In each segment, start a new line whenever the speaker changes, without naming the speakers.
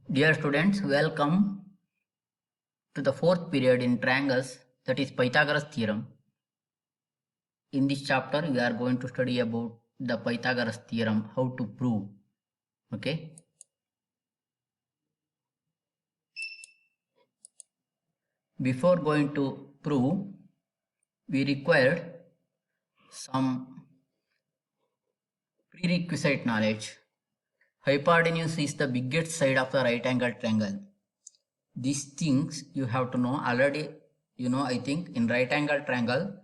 Dear students, welcome to the fourth period in triangles, that is Pythagoras theorem. In this chapter, we are going to study about the Pythagoras theorem, how to prove. Okay. Before going to prove, we required some prerequisite knowledge. Hypotenuse is the biggest side of the right angle triangle. These things you have to know already. I think in right angle triangle,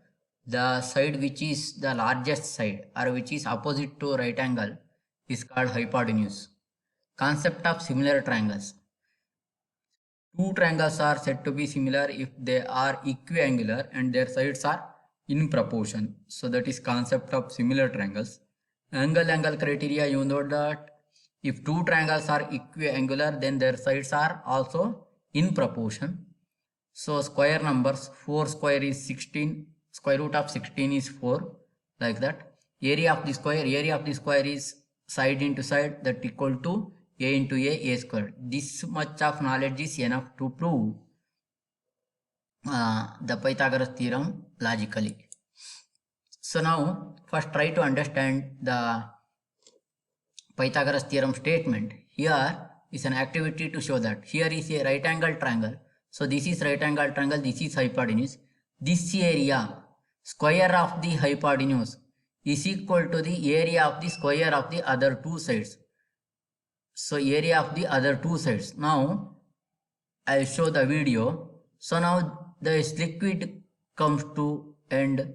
the side which is the largest side or which is opposite to right angle is called hypotenuse. Concept of similar triangles. Two triangles are said to be similar if they are equiangular and their sides are in proportion. So that is concept of similar triangles. Angle criteria, you know that if two triangles are equiangular, then their sides are also in proportion. So square numbers, 4 square is 16, square root of 16 is 4, like that. Area of the square is side into side, that equal to a into a squared. This much of knowledge is enough to prove the Pythagoras theorem logically. So now first try to understand the Pythagoras theorem statement. Here is an activity to show that here is a right angle triangle. So this is right angle triangle, this is hypotenuse. This area, square of the hypotenuse, is equal to the area of the square of the other two sides. So area of the other two sides. Now I'll show the video. So now this liquid comes to and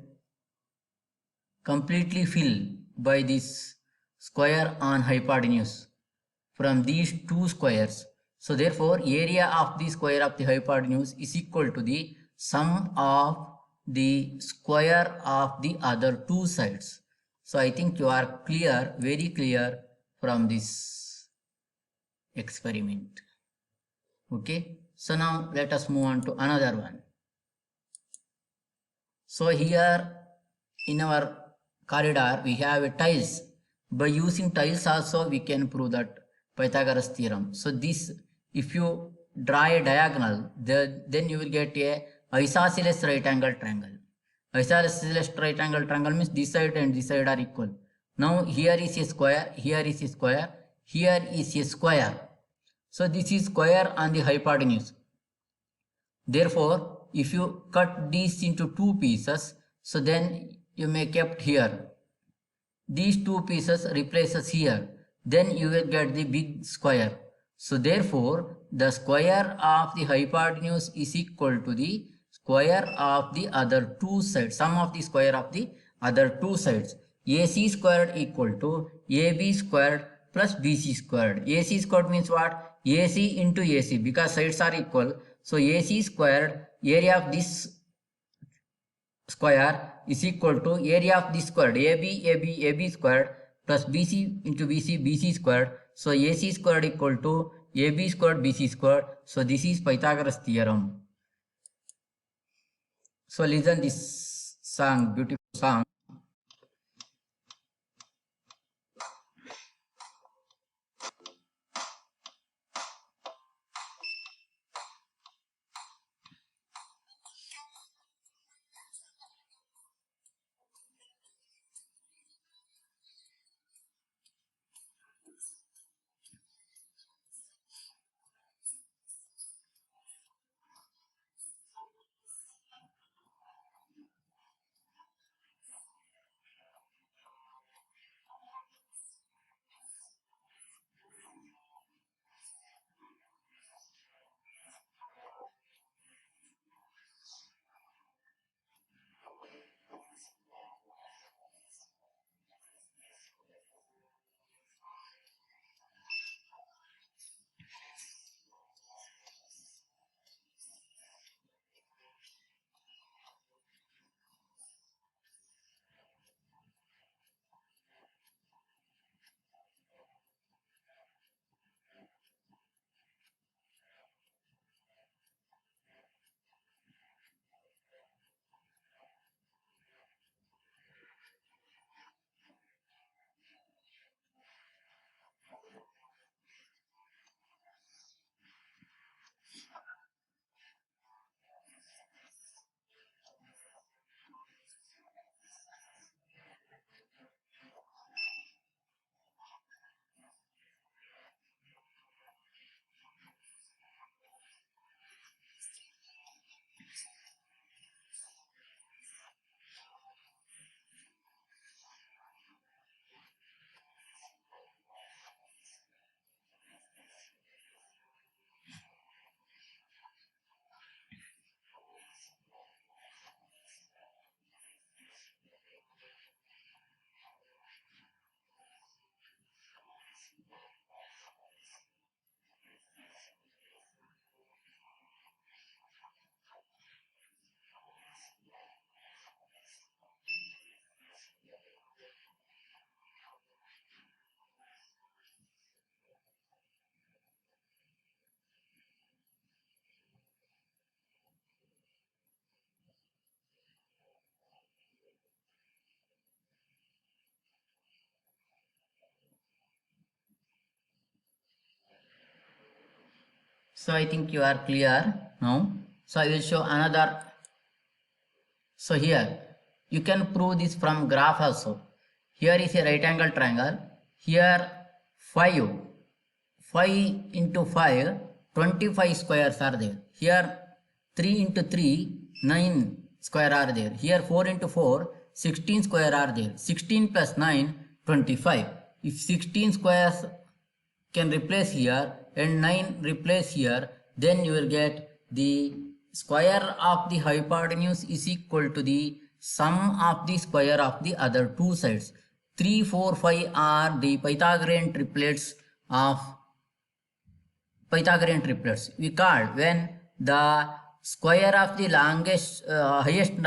completely fill by this square on hypotenuse from these two squares. So therefore area of the square of the hypotenuse is equal to the sum of the square of the other two sides. So I think you are clear, very clear from this experiment. Okay. So now let us move on to another one. So here in our corridor we have tiles. By using tiles also we can prove that Pythagoras theorem. So this, if you draw a diagonal, then you will get a isosceles right angle triangle. Isosceles right angle triangle means this side and this side are equal. Now here is a square, here is a square, here is a square. So this is square on the hypotenuse. Therefore, if you cut these into two pieces, so then you may kept here. These two pieces replaces here. Then you will get the big square. So therefore, the square of the hypotenuse is equal to the square of the other two sides. Sum of the square of the other two sides. AC squared equal to AB squared plus BC squared. AC squared means what? AC into AC, because sides are equal. So AC squared, area of this square is equal to area of this squared, AB squared plus BC into BC squared. So AC squared equal to AB squared BC squared. So this is Pythagoras theorem. So listen this song, beautiful song. So I think you are clear now. So I will show another. So here you can prove this from graph also. Here is a right angle triangle. Here 5 into 5, 25 squares are there. Here 3 into 3, 9 square are there. Here 4 into 4, 16 square are there. 16 plus 9, 25. If 16 squares can replace here and 9 replace here, then you will get the square of the hypotenuse is equal to the sum of the square of the other two sides. 3, 4, 5 are the Pythagorean triplets of Pythagorean triplets. We called when the square of the highest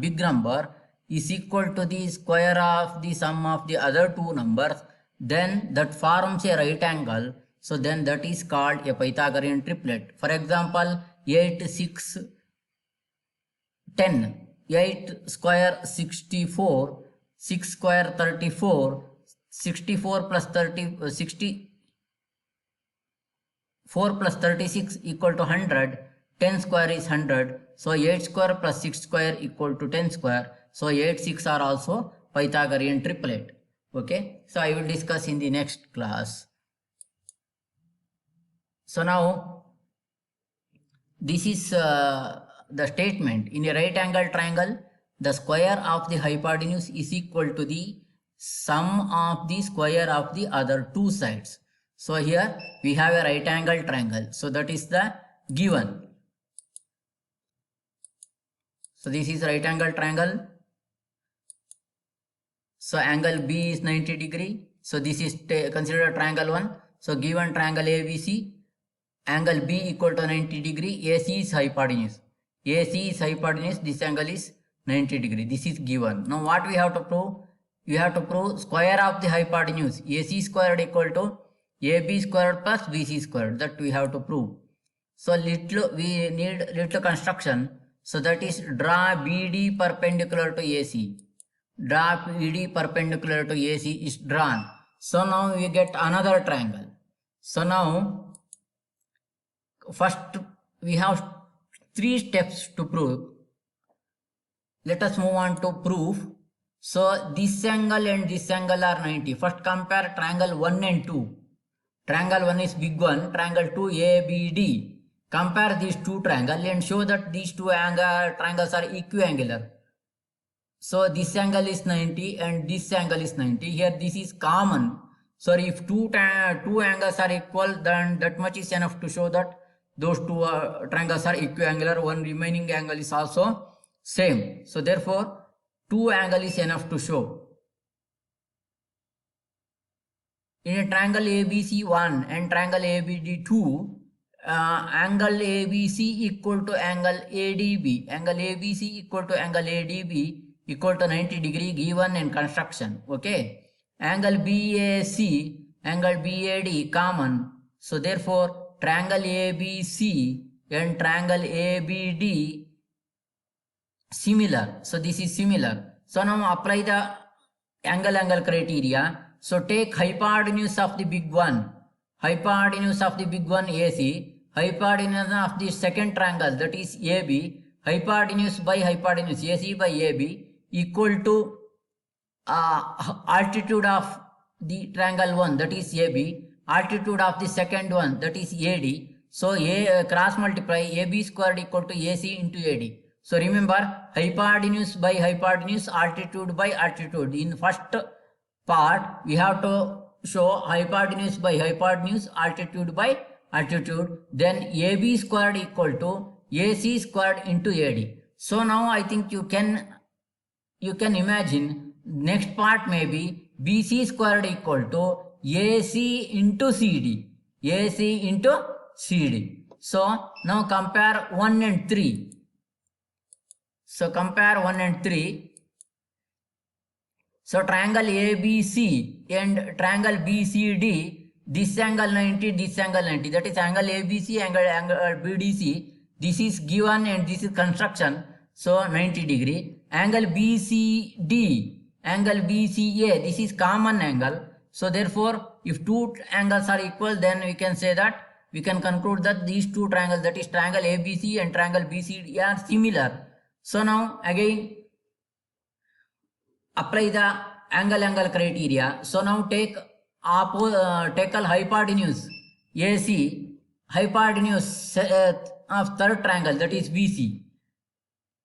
big number is equal to the square of the sum of the other two numbers, then that forms a right angle. So then that is called a Pythagorean triplet. For example, 8, 6, 10. 8 square 64, 6 square 34, 64 plus 30, 64 plus 36 equal to 100. 10 square is 100. So 8 square plus 6 square equal to 10 square. So 8, 6 are also Pythagorean triplet. Okay. So I will discuss in the next class. So now this is the statement. In a right angle triangle, the square of the hypotenuse is equal to the sum of the square of the other two sides. So here we have a right angle triangle. So that is the given. So this is right angle triangle. So angle B is 90 degree. So this is considered triangle 1. So given triangle ABC, angle B equal to 90 degree, AC is hypotenuse. AC is hypotenuse, this angle is 90 degree. This is given. Now what we have to prove? You have to prove square of the hypotenuse. AC squared equal to AB squared plus BC squared. That we have to prove. So we need little construction. So that is draw BD perpendicular to AC. Draw BD perpendicular to AC is drawn. So now we get another triangle. So now first we have 3 steps to prove. Let us move on to proof. So this angle and this angle are 90. First compare triangle 1 and 2. Triangle 1 is big one, triangle 2 ABD. Compare these two triangles and show that these two triangles are equiangular. So this angle is 90 and this angle is 90. Here this is common. So if two angles are equal, then that much is enough to show that those two triangles are equiangular. One remaining angle is also same. So therefore 2 angle is enough to show. In a triangle ABC 1 and triangle ABD 2, angle ABC equal to angle ADB. Angle ABC equal to angle ADB equal to 90 degree given in construction. Okay. Angle BAC, angle BAD common. So therefore triangle ABC and triangle ABD similar. So this is similar. So now apply the angle criteria. So take hypotenuse of the big one. Hypotenuse of the big one AC. Hypotenuse of the second triangle, that is AB. Hypotenuse by hypotenuse, AC by AB equal to altitude of the triangle 1, that is AB. Altitude of the second one, that is AD. So cross multiply AB squared equal to AC into AD. So remember, hypotenuse by hypotenuse, altitude by altitude. In first part, we have to show hypotenuse by hypotenuse, altitude by altitude. Then AB squared equal to AC squared into AD. So now I think you can imagine next part may be BC squared equal to AC into CD. AC into CD. So now compare 1 and 3. So compare 1 and 3. So triangle ABC and triangle BCD, this angle 90, this angle 90. That is angle ABC, angle BDC. This is given and this is construction. So 90 degree. Angle BCD, angle BCA, this is common angle. So therefore, if two angles are equal, then we can say that we can conclude that these two triangles, that is triangle ABC and triangle BCD, are similar. So now again apply the angle criteria. So now take a hypotenuse AC, hypotenuse of third triangle, that is BC,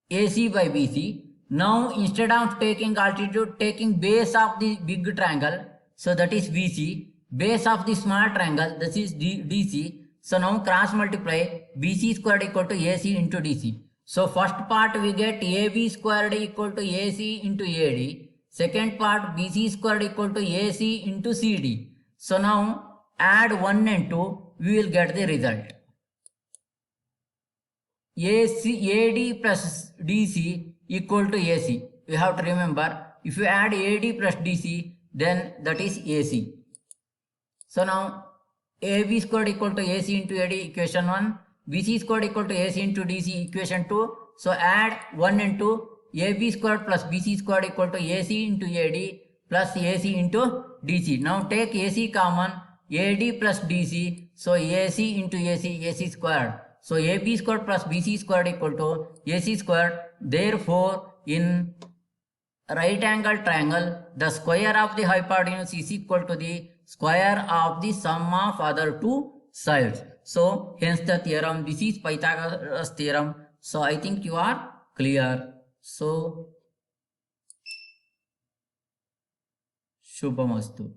AC by BC. Now instead of taking altitude, taking base of the big triangle, so that is BC, base of the small triangle, this is DC. So now cross multiply BC squared equal to AC into DC. So first part we get AB squared equal to AC into AD. Second part BC squared equal to AC into CD. So now add 1 and 2, we will get the result. AD plus DC equal to AC. You have to remember, if you add AD plus DC, then that is AC. So now AB squared equal to AC into AD, equation 1. BC squared equal to AC into DC, equation 2. So add 1 and 2. AB squared plus BC squared equal to AC into AD plus AC into DC. Now take AC common, AD plus DC. So AC into AC squared. So AB squared plus BC squared equal to AC squared. Therefore, in right angle triangle, the square of the hypotenuse is equal to the square of the sum of other two sides. So hence the theorem, this is Pythagoras theorem. So I think you are clear. So Shubhamastu.